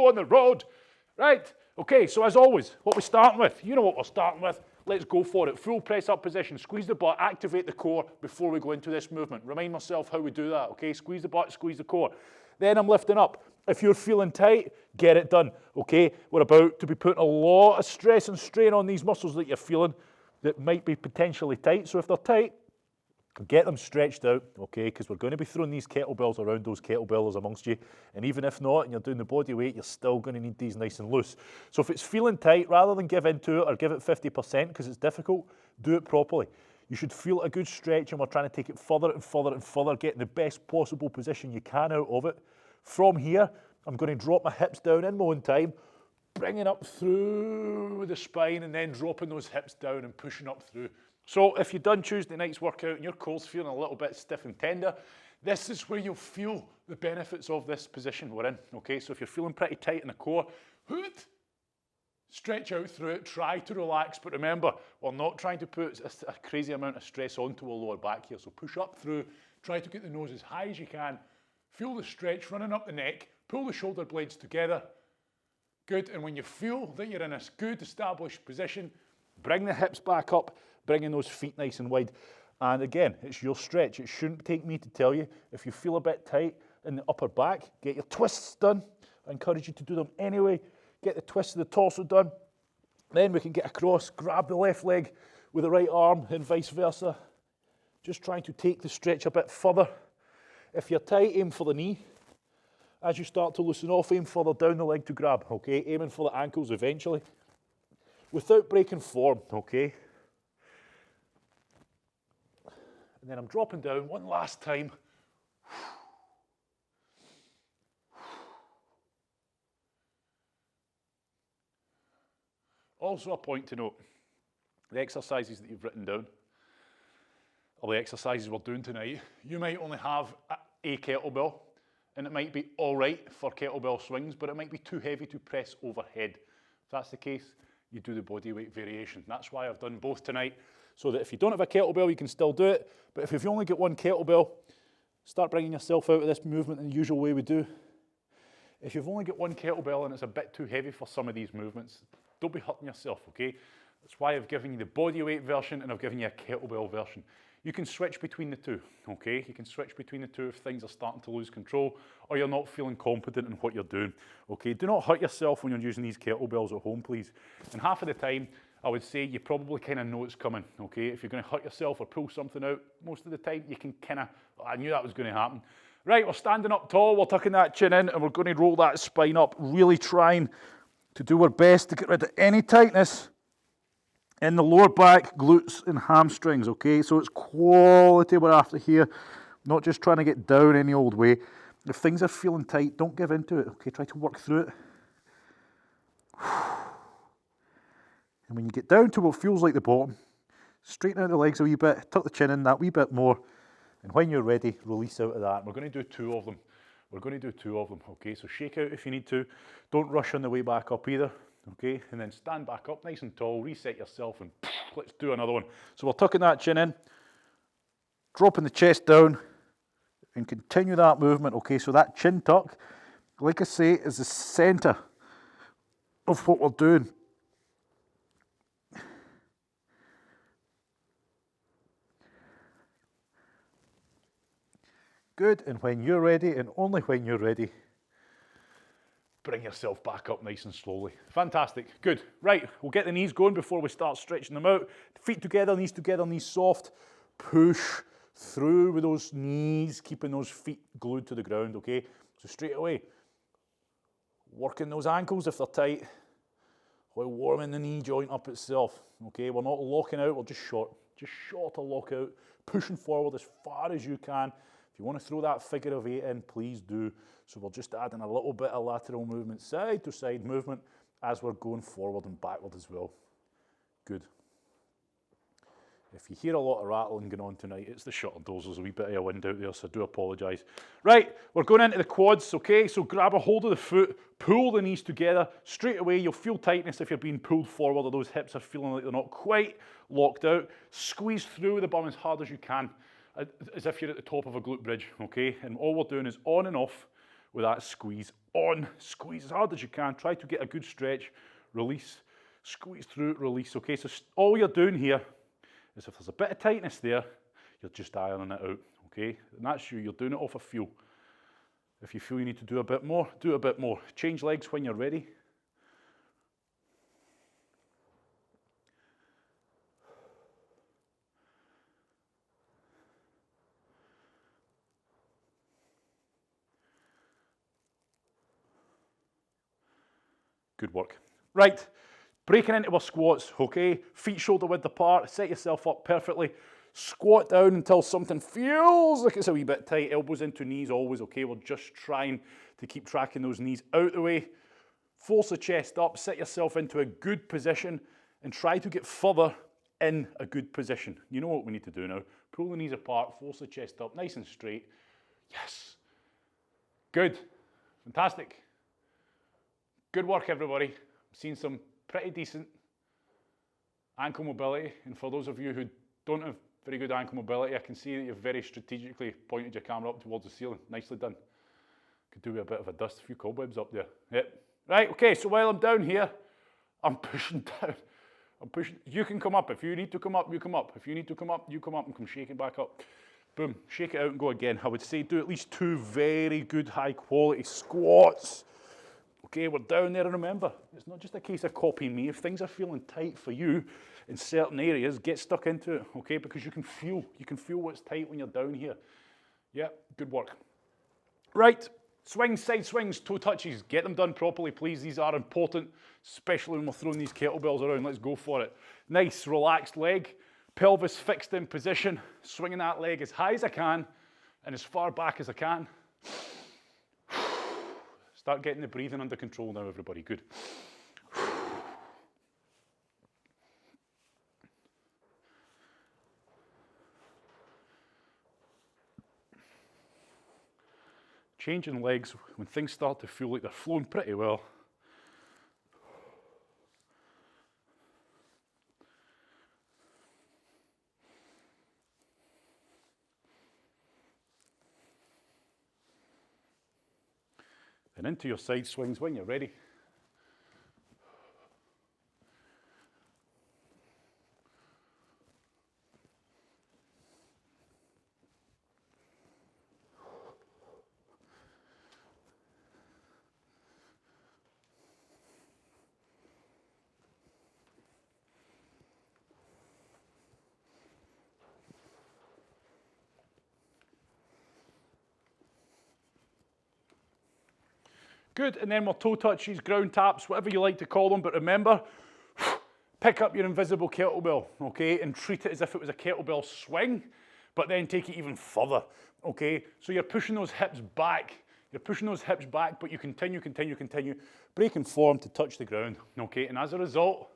go on the road. Right, okay, so as always, what we're starting with, you know what we're starting with. Let's go for it. Full press up position, squeeze the butt, activate the core before we go into this movement. Remind myself how we do that, okay? Squeeze the butt, squeeze the core. Then I'm lifting up. If you're feeling tight, get it done, okay? We're about to be putting a lot of stress and strain on these muscles that you're feeling that might be potentially tight. So if they're tight, get them stretched out, okay? Because we're going to be throwing these kettlebells around those kettlebellers amongst you. And even if not, and you're doing the body weight, you're still going to need these nice and loose. So if it's feeling tight, rather than give into it or give it 50% because it's difficult, do it properly. You should feel a good stretch, and we're trying to take it further and further and further, getting the best possible position you can out of it. From here, I'm going to drop my hips down in my own time, bringing up through the spine and then dropping those hips down and pushing up through. So if you've done Tuesday night's workout and your core's feeling a little bit stiff and tender, this is where you'll feel the benefits of this position we're in, okay? So if you're feeling pretty tight in the core, stretch out through it, try to relax, but remember, we're not trying to put a crazy amount of stress onto our lower back here. So push up through, try to get the nose as high as you can, feel the stretch running up the neck, pull the shoulder blades together. Good, and when you feel that you're in a good established position, bring the hips back up, bringing those feet nice and wide. And again, it's your stretch. It shouldn't take me to tell you. If you feel a bit tight in the upper back, get your twists done. I encourage you to do them anyway. Get the twist of the torso done. Then we can get across, grab the left leg with the right arm and vice versa. Just trying to take the stretch a bit further. If you're tight, aim for the knee. As you start to loosen off, aim further down the leg to grab, okay? Aiming for the ankles eventually. Without breaking form, okay? And then I'm dropping down one last time. Also a point to note, the exercises that you've written down, or the exercises we're doing tonight, you might only have a kettlebell, and it might be all right for kettlebell swings, but it might be too heavy to press overhead. If that's the case, you do the body weight variation. That's why I've done both tonight, so that if you don't have a kettlebell, you can still do it. But if you've only got one kettlebell, start bringing yourself out of this movement in the usual way we do. If you've only got one kettlebell and it's a bit too heavy for some of these movements, don't be hurting yourself, okay? That's why I've given you the body weight version and I've given you a kettlebell version. You can switch between the two, okay? You can switch between the two if things are starting to lose control or you're not feeling competent in what you're doing, okay? Do not hurt yourself when you're using these kettlebells at home, please. And half of the time, I would say you probably kind of know it's coming, okay? If you're going to hurt yourself or pull something out, most of the time you can kind of, I knew that was going to happen. Right, we're standing up tall, we're tucking that chin in and we're going to roll that spine up, really trying to do our best to get rid of any tightness in the lower back, glutes and hamstrings, okay? So it's quality we're after here, not just trying to get down any old way. If things are feeling tight, don't give into it, okay? Try to work through it. And when you get down to what feels like the bottom, straighten out the legs a wee bit, tuck the chin in that wee bit more, and when you're ready, release out of that. We're going to do two of them. We're going to do two of them, okay? So shake out if you need to. Don't rush on the way back up either, okay? And then stand back up nice and tall, reset yourself, and let's do another one. So we're tucking that chin in, dropping the chest down, and continue that movement, okay? So that chin tuck, like I say, is the center of what we're doing. Good, and when you're ready, and only when you're ready, bring yourself back up nice and slowly. Fantastic, good. Right, we'll get the knees going before we start stretching them out. Feet together, knees soft. Push through with those knees, keeping those feet glued to the ground, okay? So straight away, working those ankles if they're tight, while warming the knee joint up itself, okay? We're not locking out, we're just short to lock out, pushing forward as far as you can. If you want to throw that figure of 8 in, please do. So we're just adding a little bit of lateral movement, side to side movement, as we're going forward and backward as well. Good. If you hear a lot of rattling going on tonight, it's the shutter doors. There's a wee bit of a wind out there, so I do apologise. Right, we're going into the quads, okay? So grab a hold of the foot, pull the knees together. Straight away, you'll feel tightness if you're being pulled forward or those hips are feeling like they're not quite locked out. Squeeze through the bum as hard as you can, as if you're at the top of a glute bridge, okay? And all we're doing is on and off. with that squeeze on. Squeeze as hard as you can. Try to get a good stretch. Release. Squeeze through, release. Okay, so all you're doing here is if there's a bit of tightness there, you're just ironing it out. Okay, and that's you. You're doing it off a feel. If you feel you need to do a bit more, do a bit more. Change legs when you're ready. Good work. Right, breaking into our squats, okay? Feet shoulder width apart, set yourself up perfectly. Squat down until something feels like it's a wee bit tight. Elbows into knees always, okay? We're just trying to keep tracking those knees out the way. Force the chest up, set yourself into a good position and try to get further in a good position. You know what we need to do now. Pull the knees apart, force the chest up, nice and straight. Yes. Good. Fantastic. Good work, everybody. I've seen some pretty decent ankle mobility. And for those of you who don't have very good ankle mobility, I can see that you've very strategically pointed your camera up towards the ceiling. Nicely done. Could do with a bit of a dust, a few cobwebs up there. Yep. Right, okay, so while I'm down here, I'm pushing down. I'm pushing. You can come up. If you need to come up, you come up. If you need to come up, you come up and come shaking back up. Boom, shake it out and go again. I would say do at least 2 very good high quality squats. Okay, we're down there, and remember, it's not just a case of copying me. If things are feeling tight for you in certain areas, get stuck into it, okay? Because you can feel what's tight when you're down here. Yeah, good work. Right, swings, side swings, toe touches. Get them done properly, please. These are important, especially when we're throwing these kettlebells around. Let's go for it. Nice, relaxed leg, pelvis fixed in position, swinging that leg as high as I can and as far back as I can. Start getting the breathing under control now, everybody. Good. Changing legs when things start to feel like they're flowing pretty well. And into your side swings when you're ready. Good, and then more toe touches, ground taps, whatever you like to call them, but remember, pick up your invisible kettlebell, okay, and treat it as if it was a kettlebell swing, but then take it even further, okay? So you're pushing those hips back, but you continue, breaking form to touch the ground, okay? And as a result,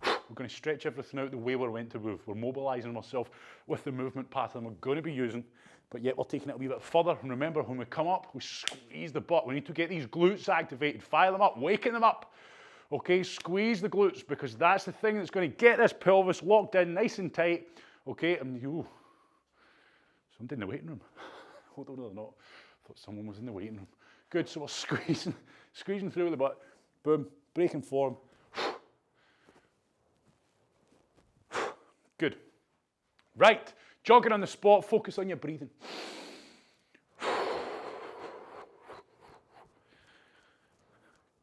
we're going to stretch everything out the way we're meant to move. We're mobilizing ourselves with the movement pattern we're going to be using, but yet we're taking it a wee bit further. And remember, when we come up, we squeeze the butt. We need to get these glutes activated, fire them up, waking them up. Okay, squeeze the glutes, because that's the thing that's going to get this pelvis locked in nice and tight. Okay, and you, somebody in the waiting room. Hold on, they're not. I thought someone was in the waiting room. Good, so we're squeezing through the butt. Boom, breaking form. Good. Right, jogging on the spot, focus on your breathing.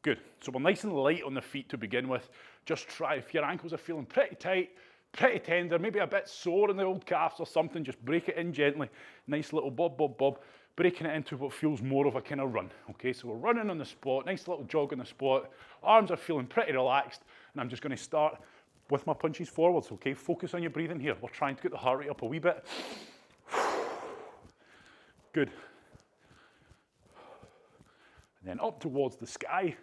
Good, so we're nice and light on the feet to begin with. Just try, if your ankles are feeling pretty tight, pretty tender, maybe a bit sore in the old calves or something, just break it in gently. Nice little bob, bob, bob, breaking it into what feels more of a kind of run. Okay, so we're running on the spot, nice little jog on the spot. Arms are feeling pretty relaxed, and I'm just going to start with my punches forwards, okay? Focus on your breathing here. We're trying to get the heart rate up a wee bit. Good. And then up towards the sky.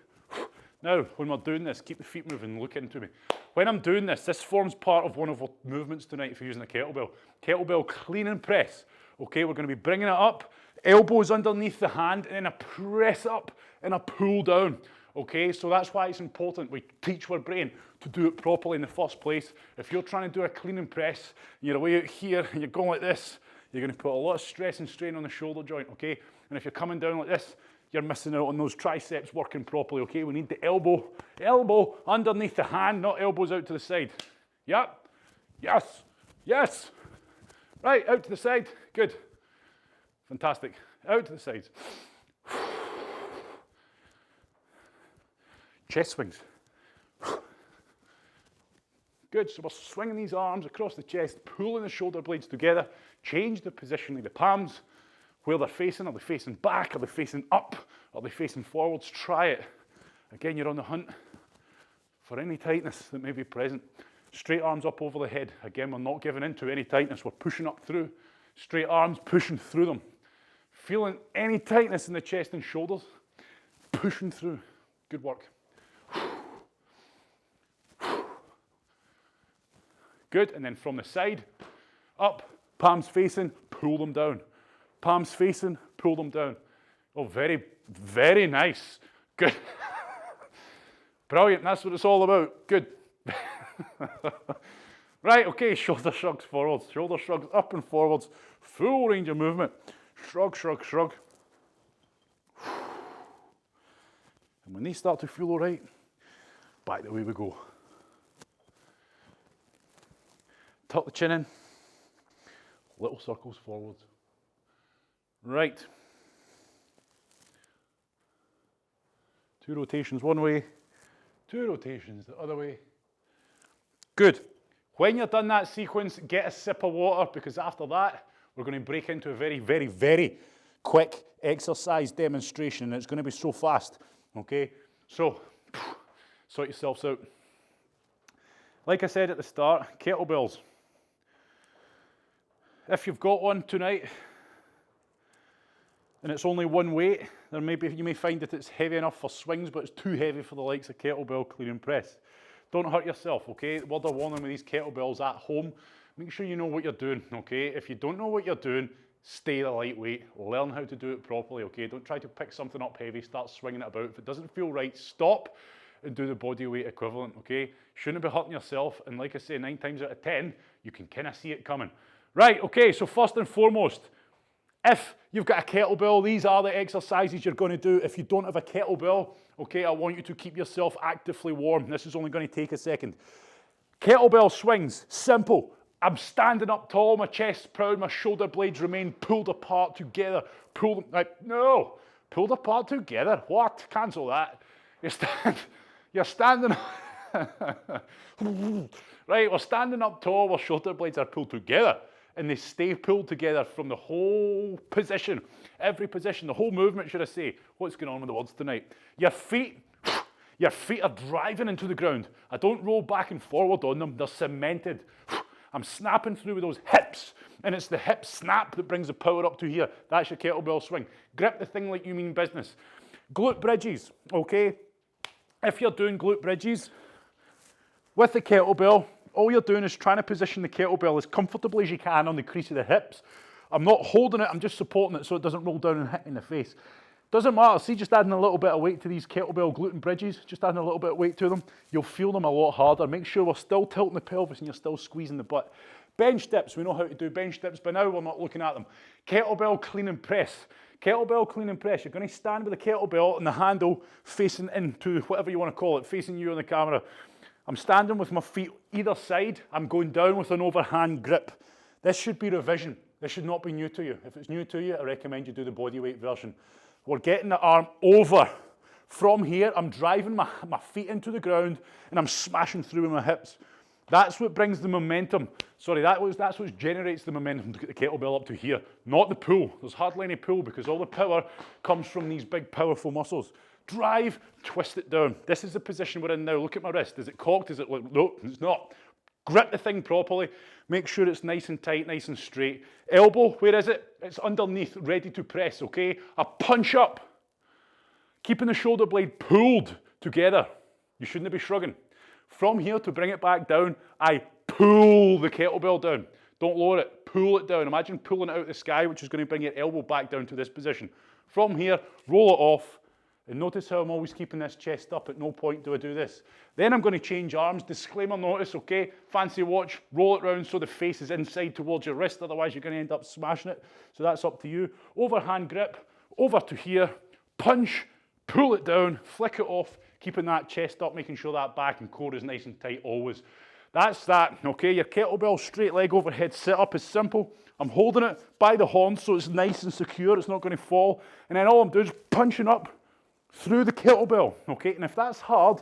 Now, when we're doing this, keep the feet moving, look into me. When I'm doing this, this forms part of one of our movements tonight for using the kettlebell. Kettlebell clean and press. Okay, we're going to be bringing it up, elbows underneath the hand, and then a press up and a pull down. Okay, so that's why it's important we teach our brain to do it properly in the first place. If you're trying to do a clean and press, and you're away out here, and you're going like this, you're going to put a lot of stress and strain on the shoulder joint, okay? And if you're coming down like this, you're missing out on those triceps working properly, okay? We need the elbow underneath the hand, not elbows out to the side. Yep, yes, yes. Right, out to the side, good. Fantastic, out to the sides. Chest swings. Good, so we're swinging these arms across the chest, pulling the shoulder blades together, change the position of the palms, where they're facing. Are they facing back? Are they facing up? Are they facing forwards? Try it. Again, you're on the hunt for any tightness that may be present. Straight arms up over the head. Again, we're not giving in to any tightness. We're pushing up through. Straight arms, pushing through them. Feeling any tightness in the chest and shoulders, pushing through. Good work. Good, and then from the side, up, palms facing, pull them down. Palms facing, pull them down. Oh, very, very nice. Good. Brilliant, that's what it's all about. Good. Right, okay, shoulder shrugs forwards, shoulder shrugs up and forwards, full range of movement. Shrug, shrug, shrug. And when these start to feel all right, back the way we go. Tuck the chin in, little circles forwards. Right. 2 rotations one way, 2 rotations the other way. Good. When you're done that sequence, get a sip of water, because after that, we're going to break into a very, very, very quick exercise demonstration, and it's going to be so fast, okay? So, sort yourselves out. Like I said at the start, kettlebells. If you've got one tonight, and it's only one weight, then maybe you may find that it's heavy enough for swings, but it's too heavy for the likes of kettlebell clean and press. Don't hurt yourself, okay? Word of warning with these kettlebells at home, make sure you know what you're doing, okay? If you don't know what you're doing, stay the lightweight. Learn how to do it properly, okay? Don't try to pick something up heavy, start swinging it about. If it doesn't feel right, stop and do the body weight equivalent, okay? Shouldn't be hurting yourself, and like I say, 9 times out of 10, you can kind of see it coming. Right, okay, so first and foremost, if you've got a kettlebell, these are the exercises you're going to do. If you don't have a kettlebell, okay, I want you to keep yourself actively warm. This is only going to take a second. Kettlebell swings, simple. I'm standing up tall, my chest's proud, my shoulder blades remain pulled apart together. Pull them, like, no, pulled apart together. What? Cancel that. You're standing, right, we're standing up tall, our shoulder blades are pulled together. And they stay pulled together from the whole position, every position, the whole movement, should I say. What's going on with the words tonight? Your feet are driving into the ground. I don't roll back and forward on them, they're cemented. I'm snapping through with those hips, and it's the hip snap that brings the power up to here. That's your kettlebell swing. Grip the thing like you mean business. Glute bridges, okay? If you're doing glute bridges with the kettlebell, all you're doing is trying to position the kettlebell as comfortably as you can on the crease of the hips. I'm not holding it, I'm just supporting it so it doesn't roll down and hit in the face. Doesn't matter, see, just adding a little bit of weight to these kettlebell glute bridges, just adding a little bit of weight to them, you'll feel them a lot harder. Make sure we're still tilting the pelvis and you're still squeezing the butt. Bench dips, we know how to do bench dips, but now we're not looking at them. Kettlebell clean and press. Kettlebell clean and press, you're going to stand with the kettlebell and the handle facing into whatever you want to call it, facing you on the camera. I'm standing with my feet either side. I'm going down with an overhand grip. This should be revision. This should not be new to you. If it's new to you, I recommend you do the bodyweight version. We're getting the arm over. From here, I'm driving my feet into the ground and I'm smashing through with my hips. That's what brings the momentum. Sorry, that's what generates the momentum to get the kettlebell up to here, not the pull. There's hardly any pull because all the power comes from these big, powerful muscles. Drive, twist it down. This is the position we're in now. Look at my wrist. Is it cocked? Is it like, no, it's not. Grip the thing properly. Make sure it's nice and tight, nice and straight. Elbow, where is it? It's underneath, ready to press, okay? A punch up. Keeping the shoulder blade pulled together. You shouldn't be shrugging. From here to bring it back down, I pull the kettlebell down. Don't lower it, pull it down. Imagine pulling it out of the sky, which is going to bring your elbow back down to this position. From here, roll it off. And notice how I'm always keeping this chest up. At no point do I do this. Then I'm going to change arms. Disclaimer notice, okay? Fancy watch, roll it round so the face is inside towards your wrist. Otherwise, you're going to end up smashing it. So that's up to you. Overhand grip, over to here, punch, pull it down, flick it off, keeping that chest up, making sure that back and core is nice and tight always. That's that, okay? Your kettlebell straight leg overhead sit-up is simple. I'm holding it by the horns so it's nice and secure, it's not going to fall. And then all I'm doing is punching up through the kettlebell, okay? And if that's hard,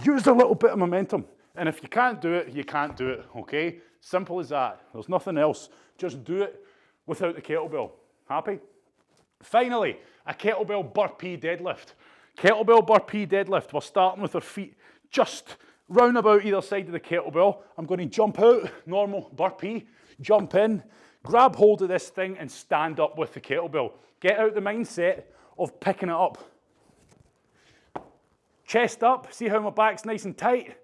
use a little bit of momentum. And if you can't do it, you can't do it, okay? Simple as that. There's nothing else. Just do it without the kettlebell. Happy? Finally, a kettlebell burpee deadlift. Kettlebell burpee deadlift. We're starting with our feet just round about either side of the kettlebell. I'm going to jump out, normal burpee, jump in, grab hold of this thing and stand up with the kettlebell. Get out the mindset of picking it up. Chest up, see how my back's nice and tight?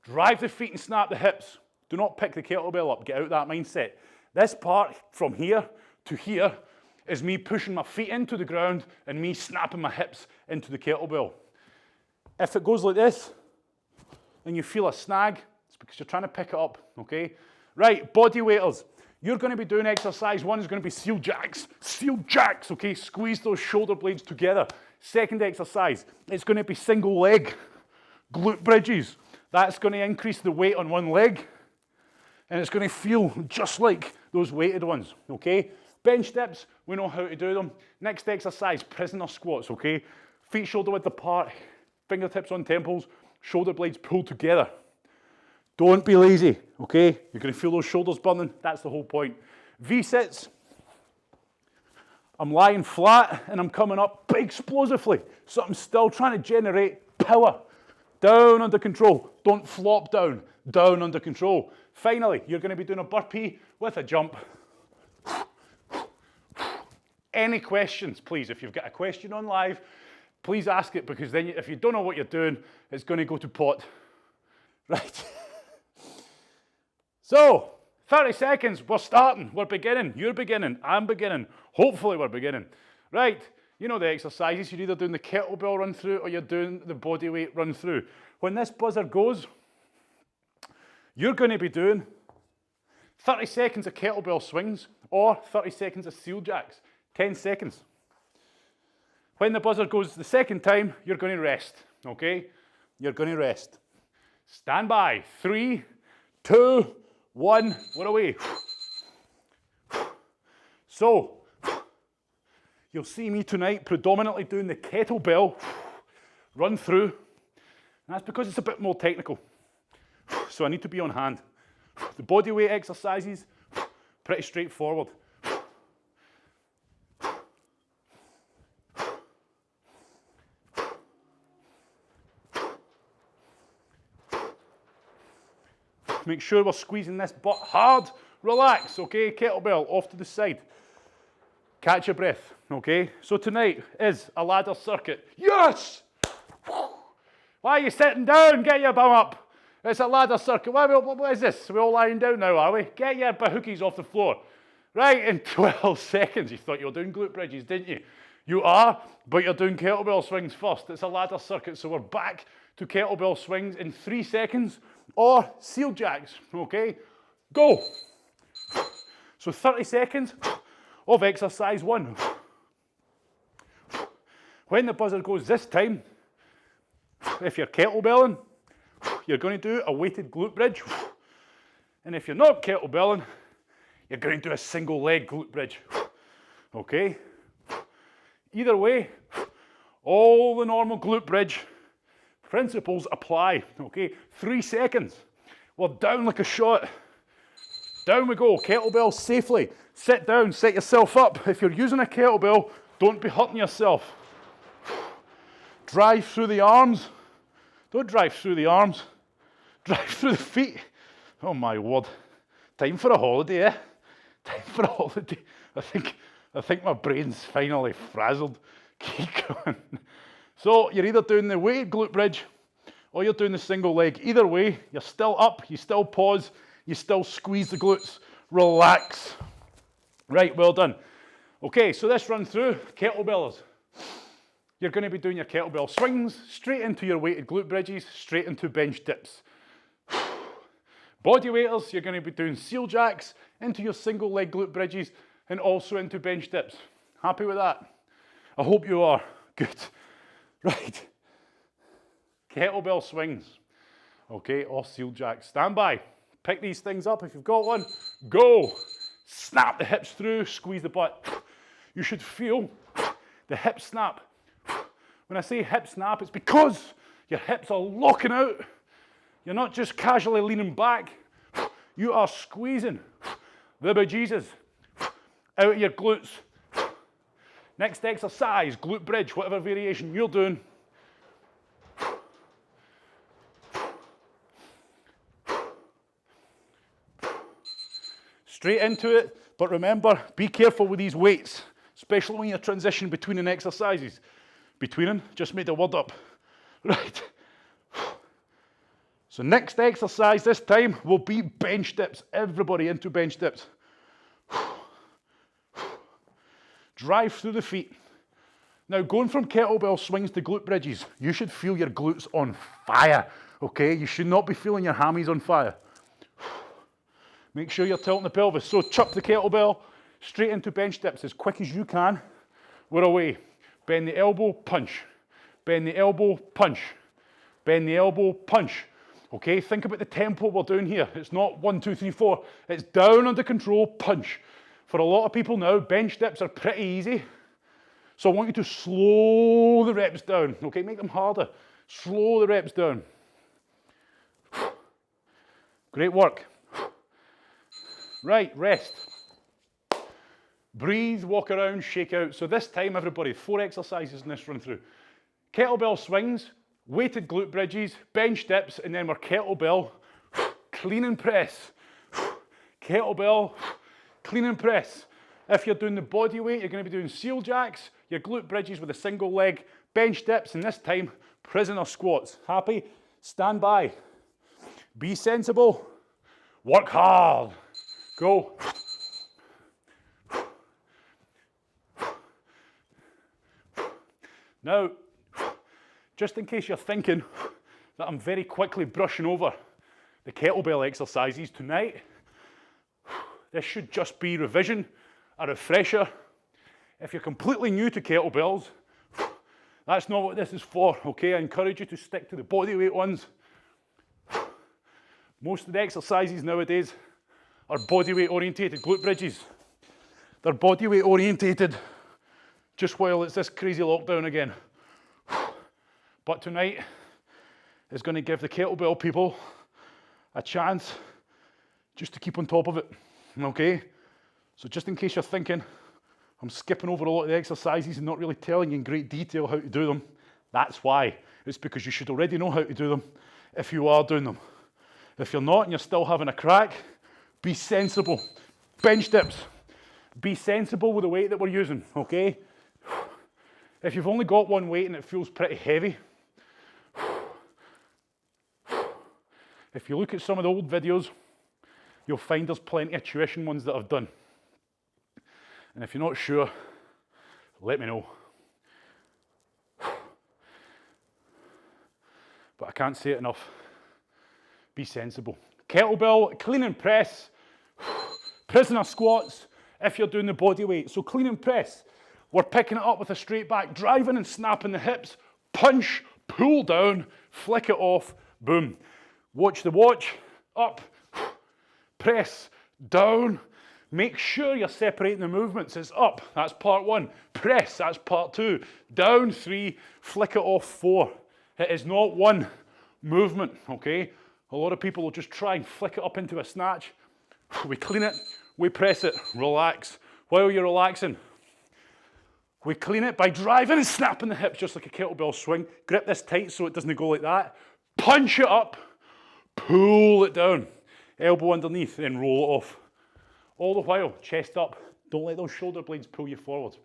Drive the feet and snap the hips. Do not pick the kettlebell up, get out that mindset. This part from here to here is me pushing my feet into the ground and me snapping my hips into the kettlebell. If it goes like this and you feel a snag, it's because you're trying to pick it up, okay? Right, body weighters. You're going to be doing exercise one is going to be seal jacks, okay? Squeeze those shoulder blades together. Second exercise, it's going to be single leg glute bridges. That's going to increase the weight on one leg and it's going to feel just like those weighted ones, okay? Bench dips, we know how to do them. Next exercise, prisoner squats, okay? Feet shoulder width apart, fingertips on temples, shoulder blades pulled together. Don't be lazy, okay? You're going to feel those shoulders burning. That's the whole point. V-sits. I'm lying flat and I'm coming up explosively. So I'm still trying to generate power. Down under control. Don't flop down. Down under control. Finally, you're going to be doing a burpee with a jump. Any questions, please? If you've got a question on live, please ask it because then if you don't know what you're doing, it's going to go to pot. Right. So, 30 seconds, we're starting, we're beginning, you're beginning, I'm beginning, hopefully we're beginning. Right, you know the exercises, you're either doing the kettlebell run through or you're doing the body weight run through. When this buzzer goes, you're going to be doing 30 seconds of kettlebell swings or 30 seconds of seal jacks, 10 seconds. When the buzzer goes the second time, you're going to rest, okay? You're going to rest. Stand by, 3, 2, 1, we're away. So, you'll see me tonight predominantly doing the kettlebell run through. And that's because it's a bit more technical. So I need to be on hand. The body weight exercises, pretty straightforward. Make sure we're squeezing this butt hard. Relax, okay? Kettlebell off to the side. Catch your breath, okay? So tonight is a ladder circuit. Yes! Why are you sitting down? Get your bum up. It's a ladder circuit. What is this? Are we all lying down now, are we? Get your bahookies off the floor. Right, in 12 seconds. You thought you were doing glute bridges, didn't you? You are, but you're doing kettlebell swings first. It's a ladder circuit, so we're back to kettlebell swings in 3 seconds. Or seal jacks, okay? Go. So 30 seconds of exercise one. When the buzzer goes this time, if you're kettlebelling, you're going to do a weighted glute bridge. And if you're not kettlebelling, you're going to do a single leg glute bridge, okay? Either way, all the normal glute bridge principles apply, okay? 3 seconds. We're down like a shot. Down we go, kettlebell safely. Sit down, set yourself up. If you're using a kettlebell, don't be hurting yourself. Drive through the arms. Don't drive through the arms. Drive through the feet. Oh my word. Time for a holiday, eh? Time for a holiday. I think my brain's finally frazzled. Keep going. So you're either doing the weighted glute bridge or you're doing the single leg. Either way, you're still up, you still pause, you still squeeze the glutes. Relax. Right, well done. Okay, so this run through, kettlebellers. You're going to be doing your kettlebell swings, straight into your weighted glute bridges, straight into bench dips. Body weighters, you're going to be doing seal jacks, into your single leg glute bridges, and also into bench dips. Happy with that? I hope you are. Good. Right. Kettlebell swings. Okay, or seal jacks. Stand by. Pick these things up if you've got one. Go. Snap the hips through, squeeze the butt. You should feel the hip snap. When I say hip snap, it's because your hips are locking out. You're not just casually leaning back. You are squeezing the bejesus out of your glutes. Next exercise, glute bridge, whatever variation you're doing. Straight into it, but remember, be careful with these weights, especially when you're transitioning between exercises. Between them, just made the word up. Right. So next exercise this time will be bench dips. Everybody into bench dips. Drive through the feet. Now, going from kettlebell swings to glute bridges, you should feel your glutes on fire, okay? You should not be feeling your hammies on fire. Make sure you're tilting the pelvis. So chuck the kettlebell straight into bench dips as quick as you can. We're away. Bend the elbow, punch. Bend the elbow, punch. Bend the elbow, punch. Okay, think about the tempo we're doing here. It's not 1, 2, 3, 4. It's down under control, punch. For a lot of people now, bench dips are pretty easy. So I want you to slow the reps down. Okay, make them harder. Slow the reps down. Great work. Right, rest. Breathe, walk around, shake out. So this time, everybody, 4 exercises in this run through. Kettlebell swings, weighted glute bridges, bench dips, and then we're kettlebell, clean and press. Kettlebell, clean and press. If you're doing the body weight, you're going to be doing seal jacks, your glute bridges with a single leg, bench dips, and this time, prisoner squats. Happy? Stand by. Be sensible. Work hard. Go. Now, just in case you're thinking that I'm very quickly brushing over the kettlebell exercises tonight, this should just be revision, a refresher. If you're completely new to kettlebells, that's not what this is for, okay? I encourage you to stick to the bodyweight ones. Most of the exercises nowadays are bodyweight orientated glute bridges. They're bodyweight orientated just while it's this crazy lockdown again. But tonight is going to give the kettlebell people a chance just to keep on top of it, okay? So just in case you're thinking, I'm skipping over a lot of the exercises and not really telling you in great detail how to do them, that's why. It's because you should already know how to do them if you are doing them. If you're not and you're still having a crack, be sensible. Bench dips. Be sensible with the weight that we're using, okay? If you've only got one weight and it feels pretty heavy, if you look at some of the old videos, you'll find there's plenty of tuition ones that I've done. And if you're not sure, let me know. But I can't say it enough. Be sensible. Kettlebell, clean and press, prisoner squats if you're doing the body weight. So clean and press, we're picking it up with a straight back, driving and snapping the hips, punch, pull down, flick it off, boom. Watch the watch, up, press, down. Make sure you're separating the movements. It's up, that's part 1. Press, that's part 2. Down 3, flick it off 4. It is not one movement, okay? A lot of people will just try and flick it up into a snatch. We clean it, we press it, relax. While you're relaxing, we clean it by driving and snapping the hips just like a kettlebell swing. Grip this tight so it doesn't go like that. Punch it up, pull it down. Elbow underneath, then roll it off. All the while, chest up. Don't let those shoulder blades pull you forward.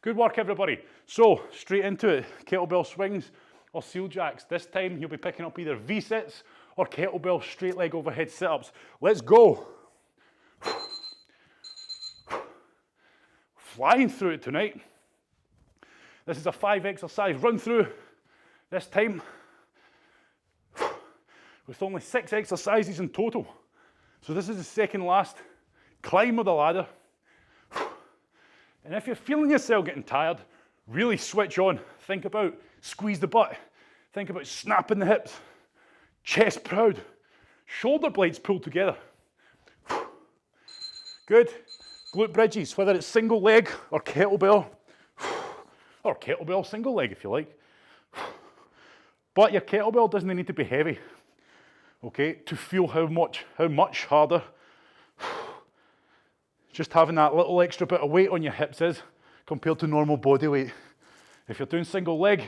Good work, everybody. So, straight into it. Kettlebell swings or seal jacks. This time, you'll be picking up either V-sits or kettlebell straight leg overhead sit-ups. Let's go. Flying through it tonight. This is a 5 exercise run through. This time, with only 6 exercises in total. So this is the second last climb of the ladder. And if you're feeling yourself getting tired, Really switch on. Think about squeeze the butt. Think about snapping the hips. Chest proud. Shoulder blades pulled together. Good. Glute bridges, whether it's single leg or kettlebell single leg if you like. But your kettlebell doesn't need to be heavy, okay, to feel how much harder just having that little extra bit of weight on your hips is compared to normal body weight. If you're doing single leg,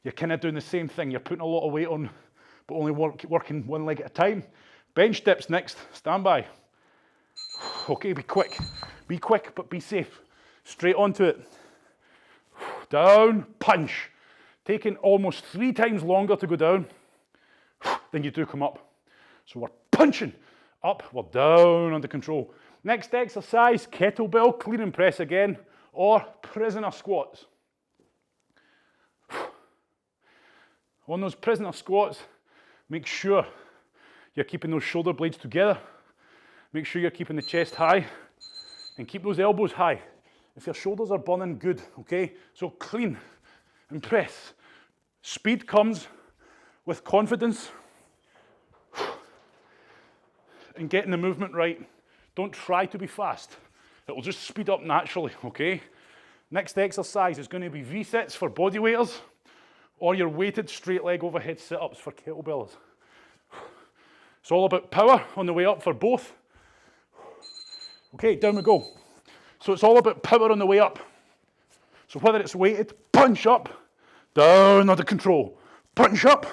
you're kind of doing the same thing. You're putting a lot of weight on, but only working one leg at a time. Bench dips next, stand by. Okay, be quick, but be safe. Straight onto it. Down, punch. Taking almost 3 times longer to go down than you do come up. So we're punching up, we're down under control. Next exercise, kettlebell, clean and press again, or prisoner squats. On those prisoner squats, make sure you're keeping those shoulder blades together. Make sure you're keeping the chest high and keep those elbows high. If your shoulders are burning, good, okay? So clean and press. Speed comes with confidence and getting the movement right. Don't try to be fast. It will just speed up naturally, okay? Next exercise is going to be V-sits for bodyweighters or your weighted straight leg overhead sit-ups for kettlebells. It's all about power on the way up for both. Okay, down we go. So it's all about power on the way up. So whether it's weighted, punch up, down under control. Punch up,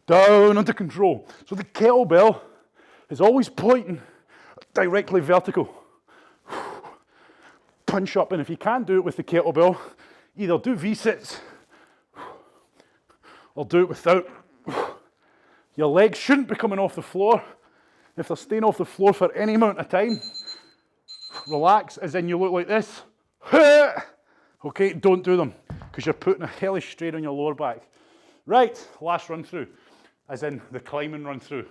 down under control. So the kettlebell is always pointing directly vertical. Punch up, and if you can't do it with the kettlebell, either do V-sits or do it without. Your legs shouldn't be coming off the floor. If they're staying off the floor for any amount of time, relax, as in you look like this. Okay, don't do them, because you're putting a hellish strain on your lower back. Right, last run through, as in the climbing run through.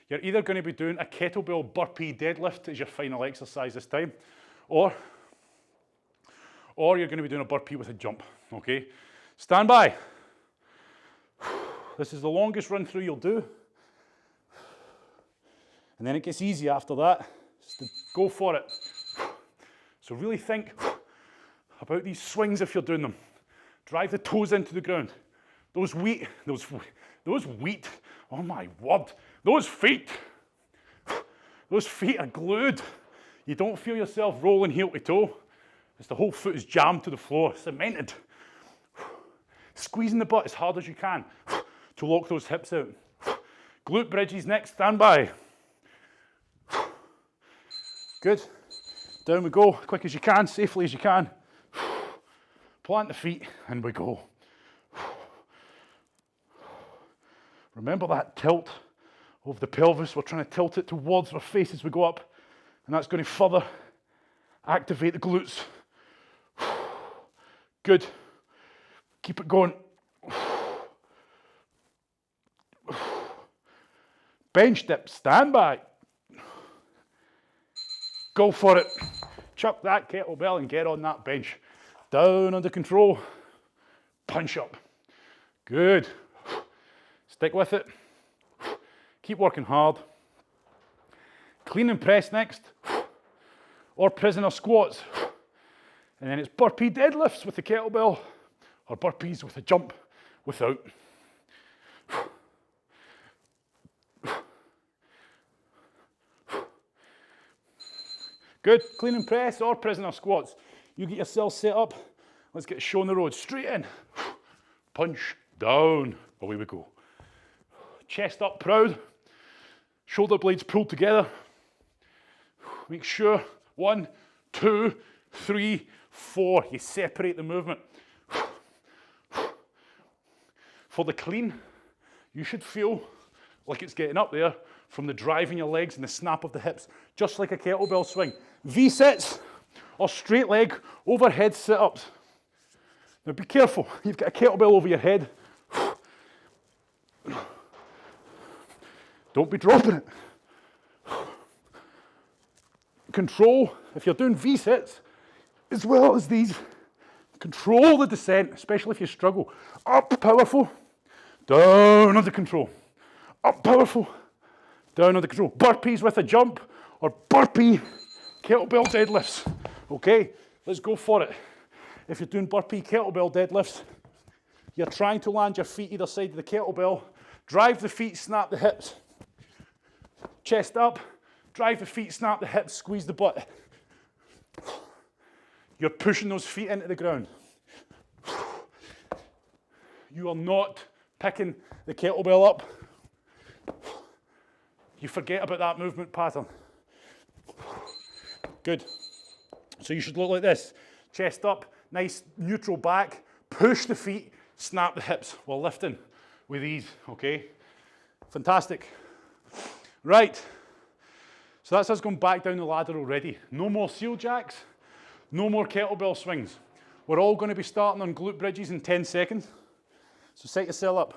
You're either going to be doing a kettlebell burpee deadlift as your final exercise this time, or you're going to be doing a burpee with a jump, okay? Stand by. This is the longest run through you'll do. And then it gets easy after that. Just to go for it. So really think about these swings if you're doing them. Drive the toes into the ground. Those feet, oh my word. Those feet are glued. You don't feel yourself rolling heel to toe. As the whole foot is jammed to the floor, cemented. Squeezing the butt as hard as you can to lock those hips out. Glute bridges next, stand by. Good. Down we go, quick as you can, safely as you can. Plant the feet, and we go. Remember that tilt of the pelvis. We're trying to tilt it towards our face as we go up, and that's going to further activate the glutes. Good. Keep it going. Bench dip, stand by. Go for it. Chuck that kettlebell and get on that bench. Down under control. Punch up. Good. Stick with it. Keep working hard. Clean and press next. Or prisoner squats. And then it's burpee deadlifts with the kettlebell. Or burpees with a jump without. Good, clean and press or prisoner squats. You get yourself set up. Let's get a show on the road. Straight in. Punch, down. Away we go. Chest up, proud. Shoulder blades pulled together. Make sure, 1, 2, 3, 4. You separate the movement. For the clean, you should feel like it's getting up there from the drive in your legs and the snap of the hips, just like a kettlebell swing. V-sits or straight leg overhead sit-ups. Now be careful, you've got a kettlebell over your head. Don't be dropping it. Control, if you're doing V-sits, as well as these Control the descent, especially if you struggle. Up, powerful. Down under control. Up, powerful. Down under control. Burpees with a jump or burpee kettlebell deadlifts. Okay, let's go for it. If you're doing burpee kettlebell deadlifts, you're trying to land your feet either side of the kettlebell. Drive the feet, snap the hips. Chest up, drive the feet, snap the hips, squeeze the butt. You're pushing those feet into the ground. You are not picking the kettlebell up. You forget about that movement pattern. Good. So you should look like this. Chest up, nice neutral back, push the feet, snap the hips while lifting with ease, okay? Fantastic. Right. So that's us going back down the ladder already. No more seal jacks, no more kettlebell swings. We're all going to be starting on glute bridges in 10 seconds. So set yourself up.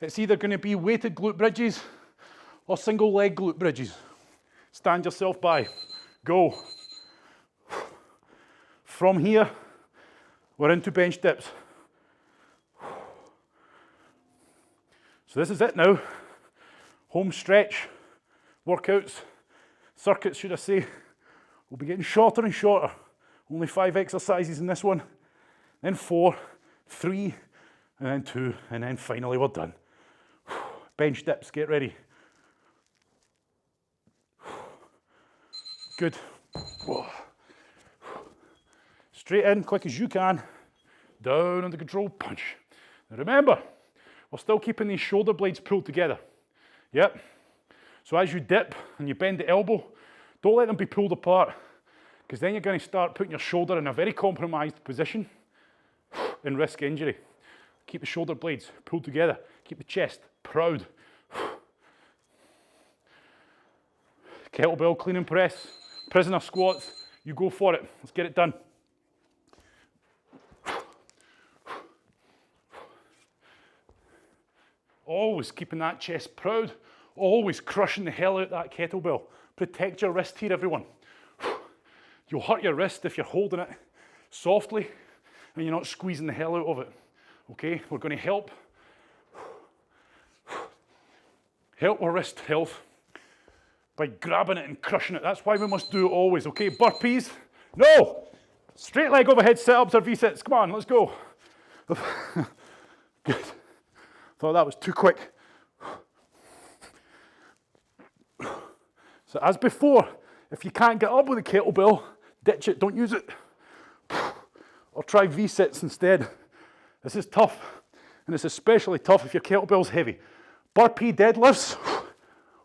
It's either going to be weighted glute bridges or single leg glute bridges. Stand yourself by. Go. From here, we're into bench dips. So this is it now. Home stretch workouts, circuits should I say, will be getting shorter and shorter. Only 5 exercises in this one, then 4, 3, and then 2, and then finally we're done. Bench dips, get ready. Good. Straight in, quick as you can. Down under control, punch. Now remember, we're still keeping these shoulder blades pulled together. Yep. So as you dip and you bend the elbow, don't let them be pulled apart, because then you're going to start putting your shoulder in a very compromised position and risk injury. Keep the shoulder blades pulled together. Keep the chest proud. Kettlebell clean and press, prisoner squats, you go for it. Let's get it done. Always keeping that chest proud, always crushing the hell out of that kettlebell. Protect your wrist here, everyone. You'll hurt your wrist if you're holding it softly and you're not squeezing the hell out of it. Okay, we're going to help our wrist health by grabbing it and crushing it. That's why we must do it always, okay? Burpees, no! Straight leg overhead sit-ups or V-sits. Come on, let's go. Good. Thought that was too quick. So as before, if you can't get up with a kettlebell, ditch it, don't use it. Or try V-sits instead. This is tough, and it's especially tough if your kettlebell's heavy. Burpee deadlifts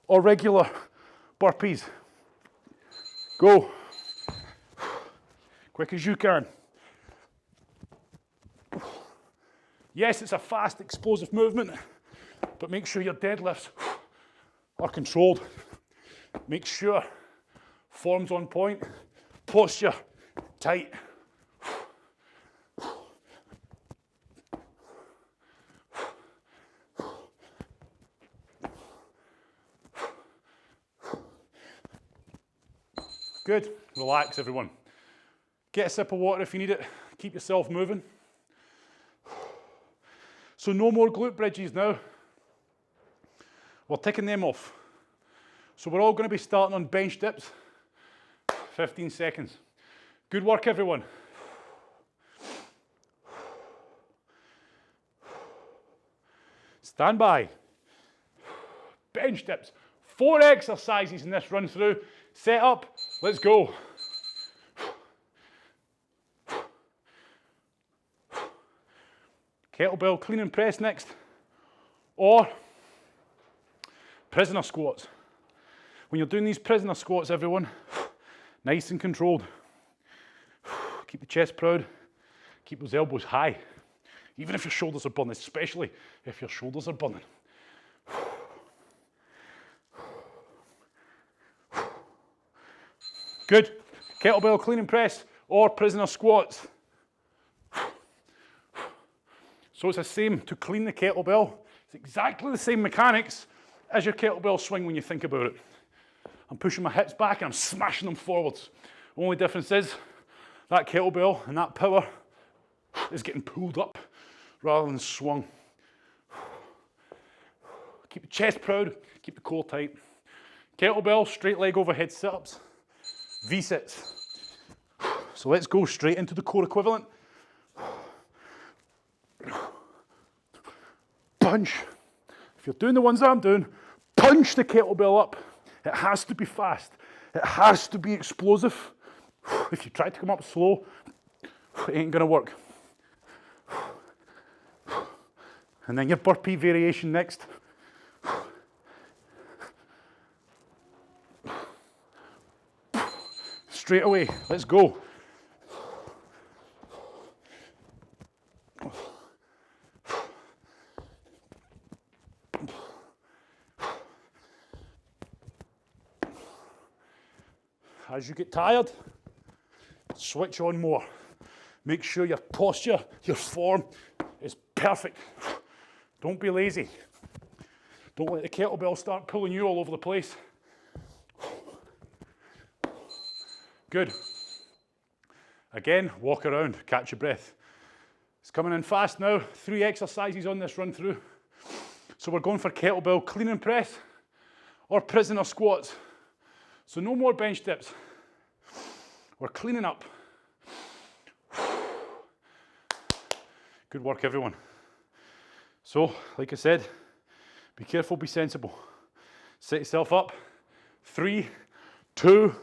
or regular burpees. Go. Quick as you can. Yes, it's a fast, explosive movement, but make sure your deadlifts are controlled. Make sure form's on point, posture tight. Good. Relax, everyone. Get a sip of water if you need it. Keep yourself moving. So no more glute bridges now. We're ticking them off. So we're all going to be starting on bench dips. 15 seconds. Good work, everyone. Stand by. Bench dips. 4 exercises in this run through. Set up. Let's go. Kettlebell clean and press next. Or prisoner squats. When you're doing these prisoner squats, everyone, nice and controlled. Keep the chest proud. Keep those elbows high. Even if your shoulders are burning, especially if your shoulders are burning. Good. Kettlebell clean and press or prisoner squats. So it's the same to clean the kettlebell. It's exactly the same mechanics as your kettlebell swing when you think about it. I'm pushing my hips back and I'm smashing them forwards. Only difference is that kettlebell and that power is getting pulled up rather than swung. Keep the chest proud, keep the core tight. Kettlebell, straight leg overhead sit-ups, V-sits. So let's go straight into the core equivalent. Punch. If you're doing the ones that I'm doing, punch the kettlebell up. It has to be fast. It has to be explosive. If you try to come up slow, it ain't gonna work. And then your burpee variation next. Straight away, let's go. As you get tired, switch on more. Make sure your posture, your form is perfect. Don't be lazy. Don't let the kettlebell start pulling you all over the place. Good. Again, walk around, catch your breath. It's coming in fast now. 3 exercises on this run through. So we're going for kettlebell clean and press or prisoner squats. So no more bench dips. We're cleaning up. Good work, everyone. So, like I said, be careful, be sensible. Set yourself up. 3, 2,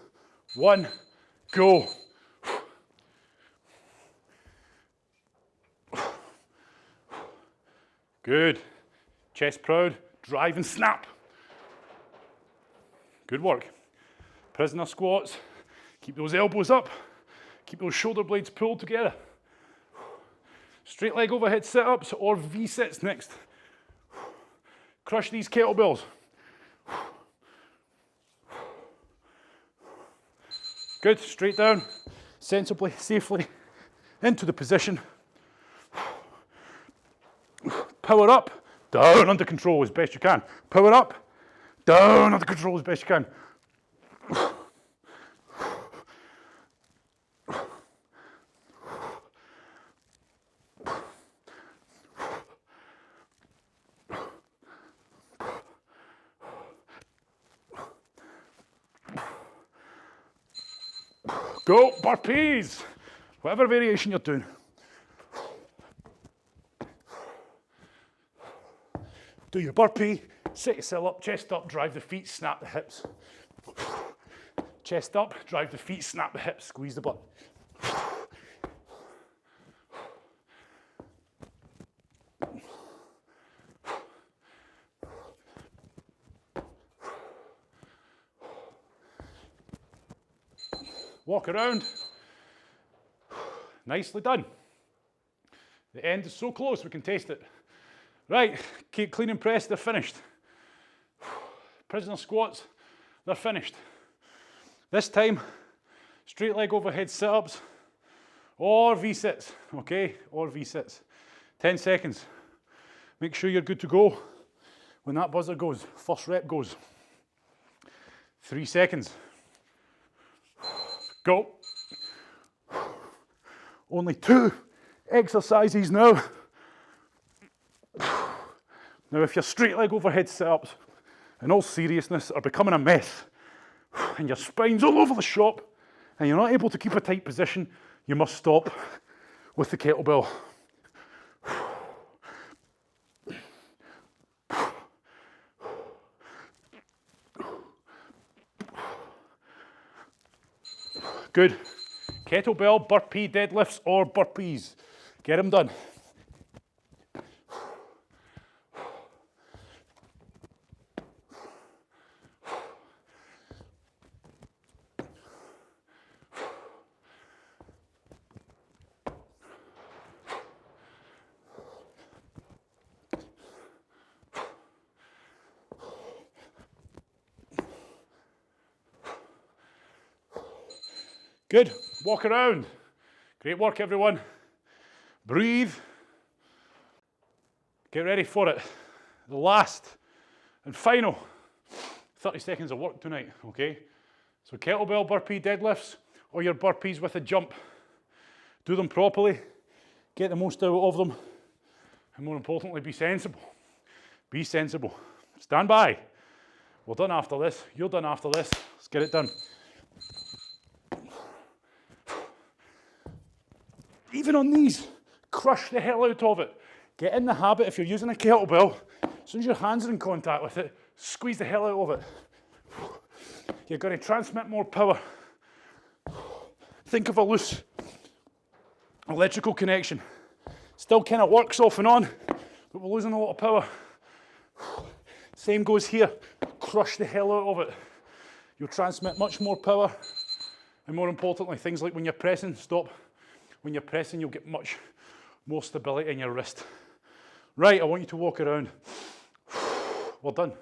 1, go. Good. Chest proud, drive and snap. Good work. Prisoner squats. Keep those elbows up. Keep those shoulder blades pulled together. Straight leg overhead sit-ups or V-sits next. Crush these kettlebells. Good, straight down, sensibly, safely, into the position. Power up, down under control as best you can. Power up, down under control as best you can. Go, burpees, whatever variation you're doing. Do your burpee, set yourself up, chest up, drive the feet, snap the hips. Chest up, drive the feet, snap the hips, squeeze the butt. Walk around. Nicely done. The end is so close, we can taste it. Right, keep clean and press, they're finished. Prisoner squats, they're finished. This time, straight leg overhead sit-ups or V-sits, okay? Or V-sits. 10 seconds. Make sure you're good to go when that buzzer goes. First rep goes. 3 seconds. Go. Only 2 exercises now. Now, if your straight leg overhead sit-ups, in all seriousness, are becoming a mess, and your spine's all over the shop, and you're not able to keep a tight position, you must stop with the kettlebell. Good. Kettlebell, burpee, deadlifts, or burpees. Get them done. Good, walk around. Great work, everyone. Breathe. Get ready for it. The last and final 30 seconds of work tonight, okay? So kettlebell burpee deadlifts or your burpees with a jump. Do them properly. get the most out of them, and more importantly, be sensible. Be sensible. Stand by. We're done after this. You're done after this. Let's get it done. Even on these, crush the hell out of it. Get in the habit, if you're using a kettlebell, as soon as your hands are in contact with it, squeeze the hell out of it. You're going to transmit more power. Think of a loose electrical connection. Still kind of works off and on, but we're losing a lot of power. Same goes here. Crush the hell out of it. You'll transmit much more power. And more importantly, things like when you're pressing, stop. When you're pressing, you'll get much more stability in your wrist. Right, I want you to walk around. We're done.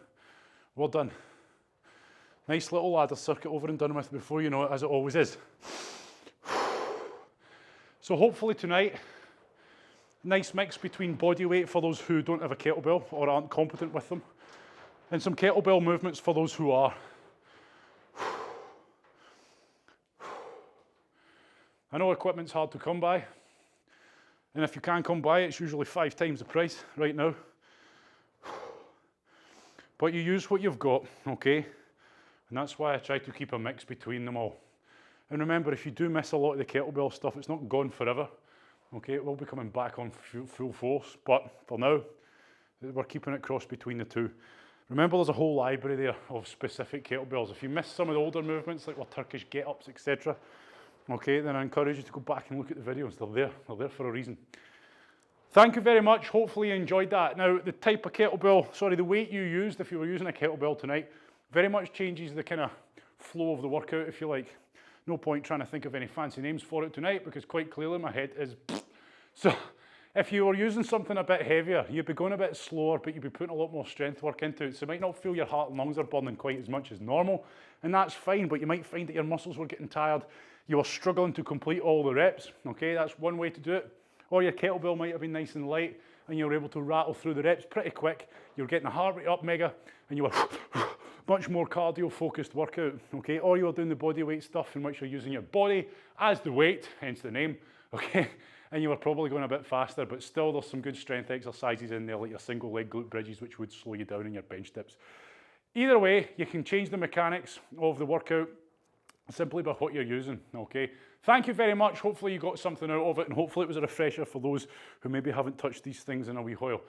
We're done. Nice little ladder circuit over and done with before you know it, as it always is. So hopefully tonight, nice mix between body weight for those who don't have a kettlebell or aren't competent with them, and some kettlebell movements for those who are. I know equipment's hard to come by, and if you can come by, it's usually 5 times the price right now. But you use what you've got, okay? And that's why I try to keep a mix between them all. And remember, if you do miss a lot of the kettlebell stuff, it's not gone forever. Okay, it will be coming back on full force, but for now, we're keeping it crossed between the two. Remember, there's a whole library there of specific kettlebells. If you miss some of the older movements, like our Turkish get-ups, etc., okay, then I encourage you to go back and look at the videos. They're there for a reason. Thank you very much. Hopefully you enjoyed that. Now, the type of kettlebell, the weight you used, if you were using a kettlebell tonight, very much changes the kind of flow of the workout, if you like. No point trying to think of any fancy names for it tonight, because quite clearly my head is... So if you were using something a bit heavier, you'd be going a bit slower, but you'd be putting a lot more strength work into it. So you might not feel your heart and lungs are burning quite as much as normal, and that's fine, but you might find that your muscles were getting tired. You were struggling to complete all the reps, okay? That's one way to do it. Or your kettlebell might have been nice and light, and you were able to rattle through the reps pretty quick. You were getting the heart rate up mega, and you were much more cardio-focused workout, okay? Or you were doing the body weight stuff in which you're using your body as the weight, hence the name, okay? And you were probably going a bit faster, but still there's some good strength exercises in there, like your single leg glute bridges, which would slow you down in your bench dips. Either way, you can change the mechanics of the workout simply by what you're using, okay? Thank you very much. Hopefully you got something out of it, and hopefully it was a refresher for those who maybe haven't touched these things in a wee while.